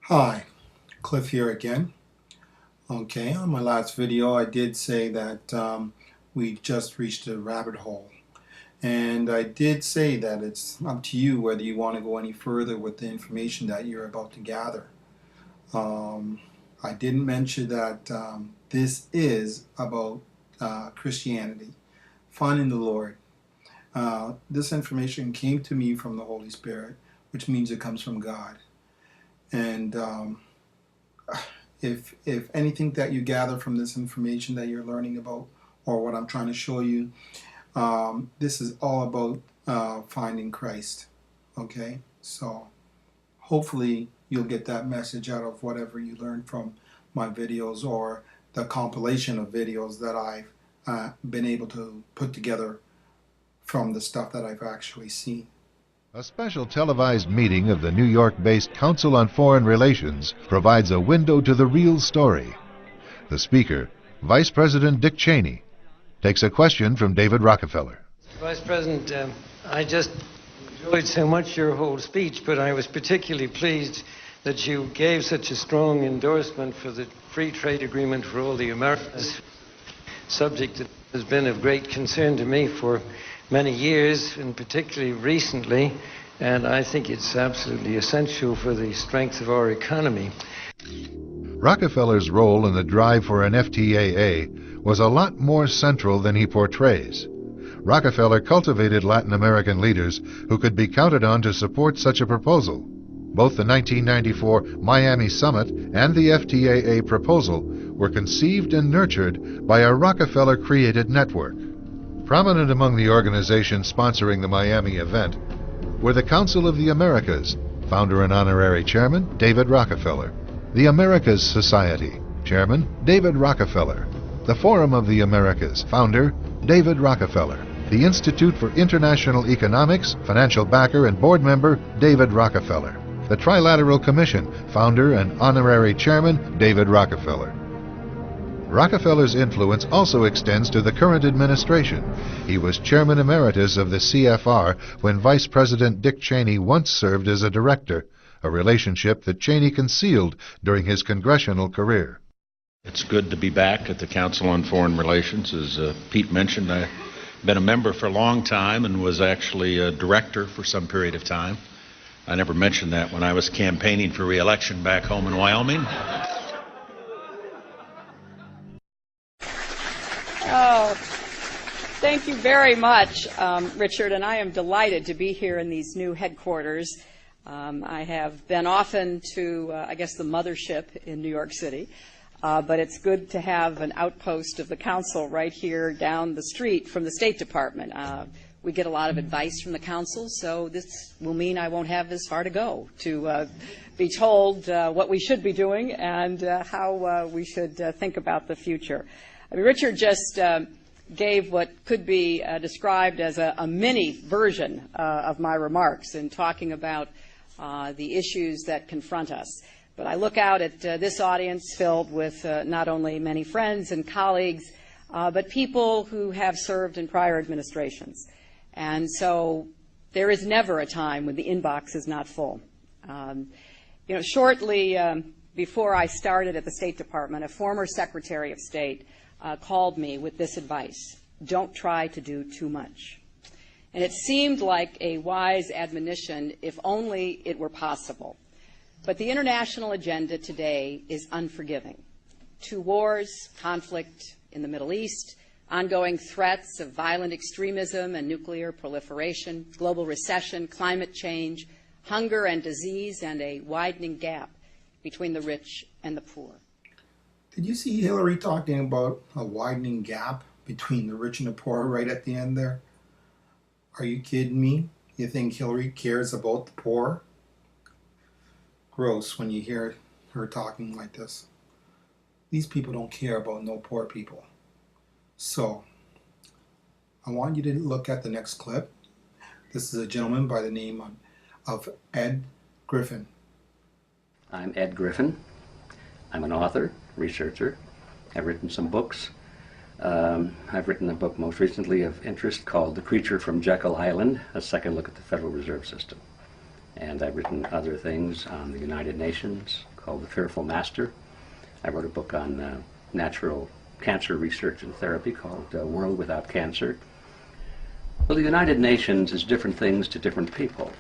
Hi, Cliff here again. Okay, on my last video I did say that we just reached a rabbit hole. And I did say that it's up to you whether you want to go any further with the information that you're about to gather. I didn't mention that this is about Christianity, finding the Lord. This information came to me from the Holy Spirit, which means it comes from God. And if anything that you gather from this information that you're learning about, or what I'm trying to show you, this is all about finding Christ. Okay, so hopefully you'll get that message out of whatever you learn from my videos or the compilation of videos that I've been able to put together from the stuff that I've actually seen. A special televised meeting of the New York-based Council on Foreign Relations provides a window to the real story. The speaker, Vice President Dick Cheney, takes a question from David Rockefeller. Vice President, I just enjoyed so much your whole speech, but I was particularly pleased that you gave such a strong endorsement for the free trade agreement for all the Americas, subject that has been of great concern to me for many years, and particularly recently, and I think it's absolutely essential for the strength of our economy. Rockefeller's role in the drive for an FTAA was a lot more central than he portrays. Rockefeller cultivated Latin American leaders who could be counted on to support such a proposal. Both the 1994 Miami Summit and the FTAA proposal were conceived and nurtured by a Rockefeller-created network. Prominent among the organizations sponsoring the Miami event were the Council of the Americas, founder and honorary chairman David Rockefeller, the Americas Society, chairman David Rockefeller, the Forum of the Americas, founder David Rockefeller, the Institute for International Economics, financial backer and board member David Rockefeller, the Trilateral Commission, founder and honorary chairman David Rockefeller. Rockefeller's influence also extends to the current administration. He was chairman emeritus of the CFR when Vice President Dick Cheney once served as a director, a relationship that Cheney concealed during his congressional career. It's good to be back at the Council on Foreign Relations. As Pete mentioned, I've been a member for a long time and was actually a director for some period of time. I never mentioned that when I was campaigning for re-election back home in Wyoming. Oh, thank you very much, Richard, and I am delighted to be here in these new headquarters. I have been often to, I guess, the mothership in New York City, but it's good to have an outpost of the Council right here down the street from the State Department. We get a lot of advice from the Council, so this will mean I won't have as far to go to be told what we should be doing and how we should think about the future. I mean, Richard just gave what could be described as a mini version of my remarks in talking about the issues that confront us. But I look out at this audience filled with not only many friends and colleagues, but people who have served in prior administrations. And so there is never a time when the inbox is not full. Shortly before I started at the State Department, a former Secretary of State called me with this advice: don't try to do too much. And it seemed like a wise admonition if only it were possible. But the international agenda today is unforgiving. 2 wars, conflict in the Middle East, ongoing threats of violent extremism and nuclear proliferation, global recession, climate change, hunger and disease, and a widening gap between the rich and the poor. Did you see Hillary talking about a widening gap between the rich and the poor right at the end there? Are you kidding me? You think Hillary cares about the poor? Gross when you hear her talking like this. These people don't care about no poor people. So, I want you to look at the next clip. This is a gentleman by the name of Ed Griffin. I'm Ed Griffin. I'm an author, researcher. I've written some books. I've written a book most recently of interest called The Creature from Jekyll Island, a second look at the Federal Reserve System. And I've written other things on the United Nations called The Fearful Master. I wrote a book on natural cancer research and therapy called World Without Cancer. Well, the United Nations is different things to different people.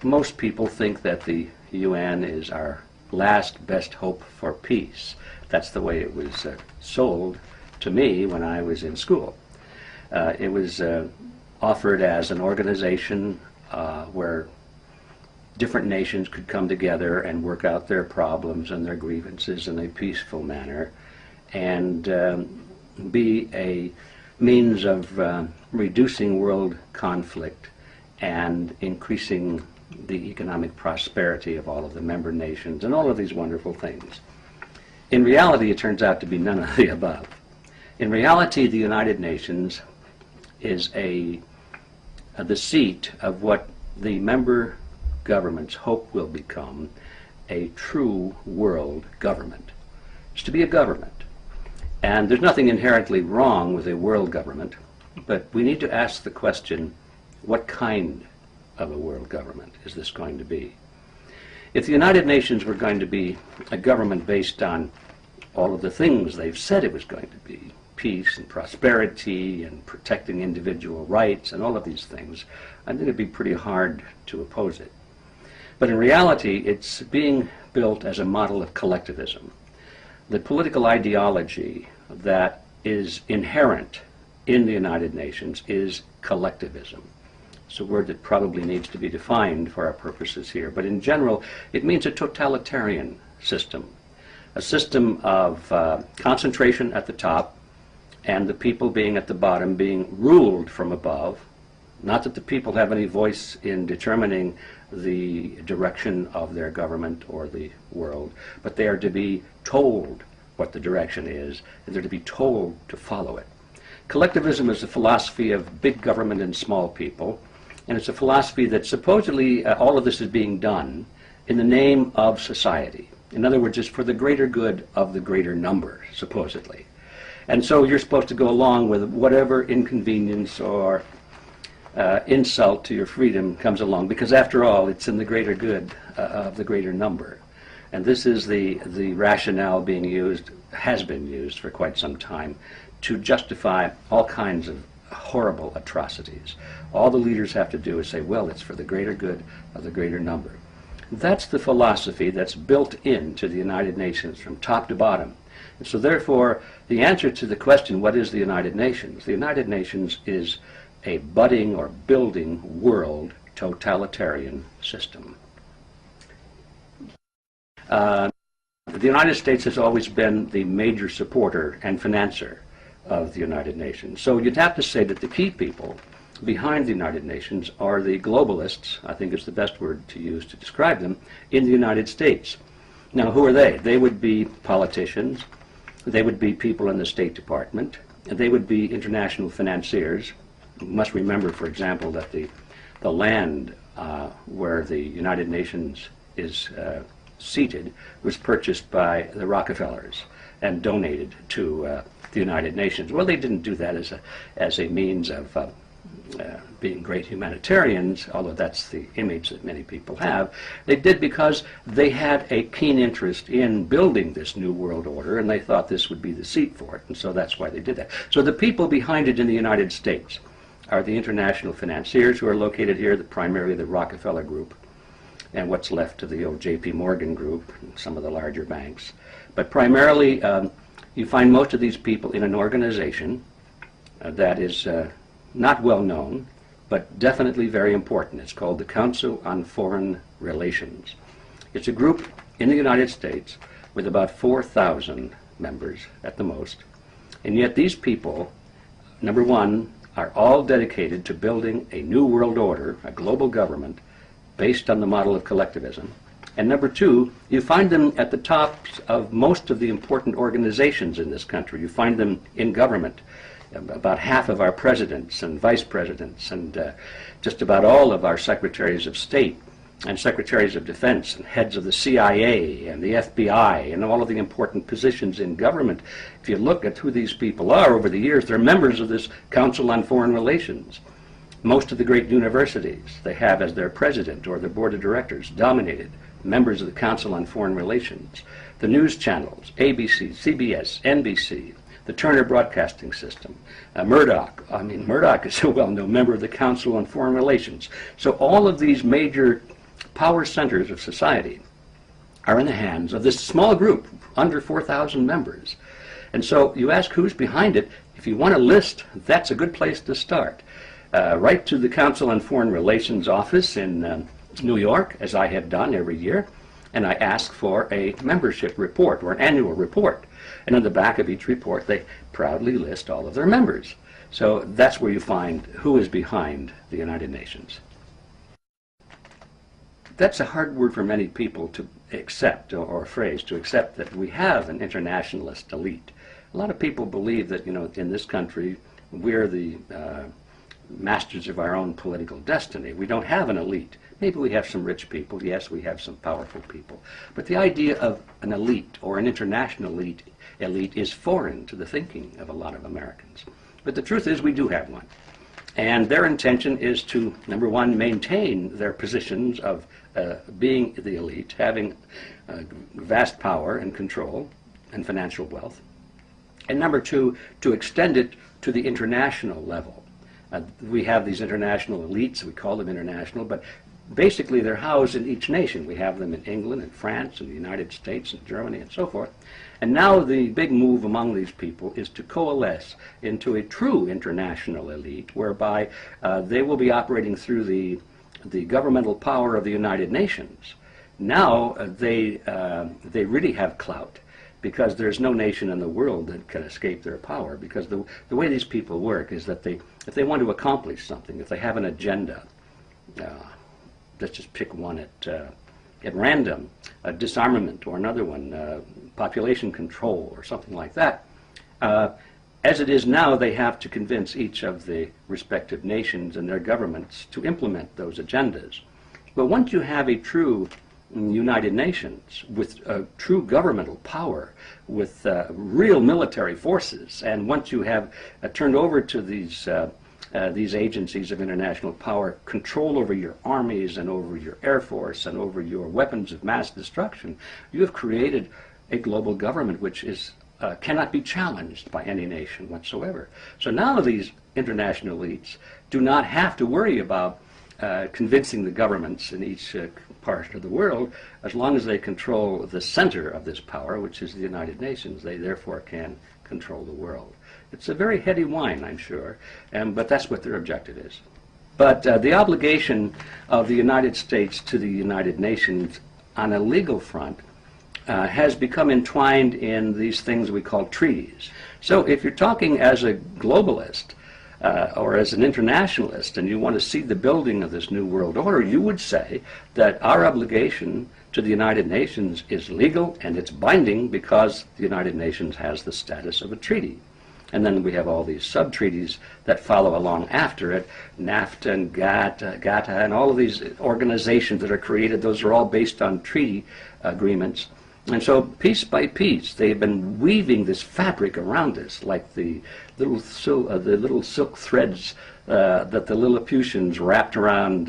Most people think that the UN is our last best hope for peace. That's the way it was sold to me when I was in school. It was offered as an organization where different nations could come together and work out their problems and their grievances in a peaceful manner, and be a means of reducing world conflict and increasing the economic prosperity of all of the member nations and all of these wonderful things. In reality, it turns out to be none of the above. In reality, the United Nations is the seat of what the member governments hope will become a true world government. It's to be a government. And there's nothing inherently wrong with a world government, but we need to ask the question, what kind of a world government is this going to be? If the United Nations were going to be a government based on all of the things they've said it was going to be, peace and prosperity and protecting individual rights and all of these things, I think it'd be pretty hard to oppose it. But in reality, it's being built as a model of collectivism. The political ideology that is inherent in the United Nations is collectivism. It's a word that probably needs to be defined for our purposes here, but in general, it means a totalitarian system, a system of concentration at the top and the people being at the bottom being ruled from above. Not that the people have any voice in determining the direction of their government or the world, but they are to be told what the direction is, and they're to be told to follow it. Collectivism is a philosophy of big government and small people, and it's a philosophy that supposedly all of this is being done in the name of society. In other words, it's for the greater good of the greater number, supposedly. And so you're supposed to go along with whatever inconvenience or insult to your freedom comes along, because after all, it's in the greater good of the greater number. And this is the rationale being used, has been used for quite some time, to justify all kinds of horrible atrocities. All the leaders have to do is say, well, it's for the greater good of the greater number. That's the philosophy that's built into the United Nations from top to bottom. And so therefore, the answer to the question, what is the United Nations? The United Nations is a budding or building world totalitarian system. The United States has always been the major supporter and financer of the United Nations. So you'd have to say that the key people behind the United Nations are the globalists, I think is the best word to use to describe them, in the United States. Now, who are they? They would be politicians, they would be people in the State Department, and they would be international financiers. You must remember, for example, that the land where the United Nations is seated was purchased by the Rockefellers and donated to the United Nations. Well, they didn't do that as a means of being great humanitarians, although that's the image that many people have. They did because they had a keen interest in building this new world order, and they thought this would be the seat for it, and so that's why they did that. So the people behind it in the United States are the international financiers who are located here, primarily the Rockefeller Group, and what's left of the old J.P. Morgan Group, and some of the larger banks. But primarily, you find most of these people in an organization that is not well known, but definitely very important. It's called the Council on Foreign Relations. It's a group in the United States with about 4,000 members at the most, and yet these people, number one, are all dedicated to building a new world order, a global government, based on the model of collectivism. And number two, you find them at the tops of most of the important organizations in this country. You find them in government. About half of our presidents and vice presidents and just about all of our secretaries of state and secretaries of defense and heads of the CIA and the FBI and all of the important positions in government. If you look at who these people are over the years, they're members of this Council on Foreign Relations. Most of the great universities, they have as their president or their board of directors dominated members of the Council on Foreign Relations. The news channels, ABC, CBS, NBC, the Turner Broadcasting System, Murdoch. I mean, Murdoch is a well-known member of the Council on Foreign Relations. So all of these major power centers of society are in the hands of this small group, under 4,000 members. And so you ask who's behind it. If you want a list, that's a good place to start. Write to the Council on Foreign Relations office in New York, as I have done every year, and I ask for a membership report or an annual report. And on the back of each report, they proudly list all of their members. So that's where you find who is behind the United Nations. That's a hard word for many people to accept, or a phrase to accept, that we have an internationalist elite. A lot of people believe that, in this country, we're the masters of our own political destiny. We don't have an elite. Maybe we have some rich people. Yes, we have some powerful people. But the idea of an elite or an international elite is foreign to the thinking of a lot of Americans. But the truth is we do have one. And their intention is to, number one, maintain their positions of being the elite, having vast power and control and financial wealth. And number two, to extend it to the international level. We have these international elites, we call them international, but basically they're housed in each nation. We have them in England and France and the United States and Germany and so forth. And now the big move among these people is to coalesce into a true international elite, whereby they will be operating through the governmental power of the United Nations. Now they really have clout, because there's no nation in the world that can escape their power, because the way these people work is that if they want to accomplish something, if they have an agenda, let's just pick one at random, disarmament, or another one, population control, or something like that. As it is now, they have to convince each of the respective nations and their governments to implement those agendas. But once you have a true United Nations with true governmental power, with real military forces, and once you have turned over to these agencies of international power control over your armies and over your air force and over your weapons of mass destruction, you have created a global government which is cannot be challenged by any nation whatsoever. So now these international elites do not have to worry about convincing the governments in each part of the world. As long as they control the center of this power, which is the United Nations, they therefore can control the world. It's a very heady wine, I'm sure, but that's what their objective is. But the obligation of the United States to the United Nations on a legal front has become entwined in these things we call treaties. So if you're talking as a globalist, or as an internationalist, and you want to see the building of this new world order, you would say that our obligation to the United Nations is legal and it's binding because the United Nations has the status of a treaty. And then we have all these sub-treaties that follow along after it, NAFTA and GATT, and all of these organizations that are created. Those are all based on treaty agreements. And so piece by piece, they've been weaving this fabric around us, like the little silk threads that the Lilliputians wrapped around,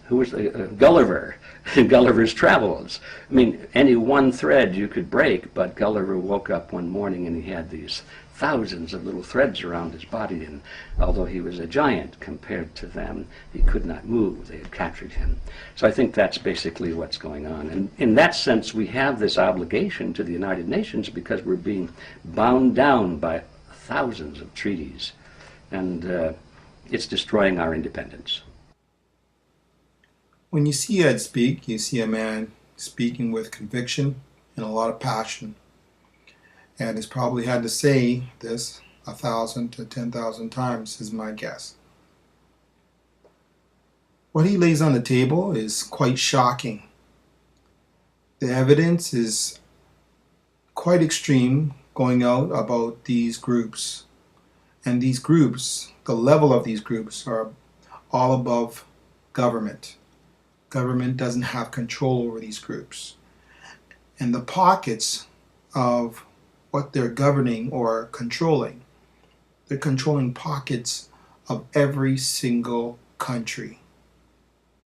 Gulliver, in Gulliver's Travels. I mean, any one thread you could break, but Gulliver woke up one morning and he had these thousands of little threads around his body, and although he was a giant compared to them, he could not move. They had captured him. So I think that's basically what's going on. And in that sense, we have this obligation to the United Nations because we're being bound down by thousands of treaties, and it's destroying our independence. When you see Ed speak, you see a man speaking with conviction and a lot of passion. Ed has probably had to say this 1,000 to 10,000 times, is my guess. What he lays on the table is quite shocking. The evidence is quite extreme going out about these groups. And these groups, the level of these groups, are all above government. Government doesn't have control over these groups. And the pockets of what they're governing or controlling, they're controlling pockets of every single country.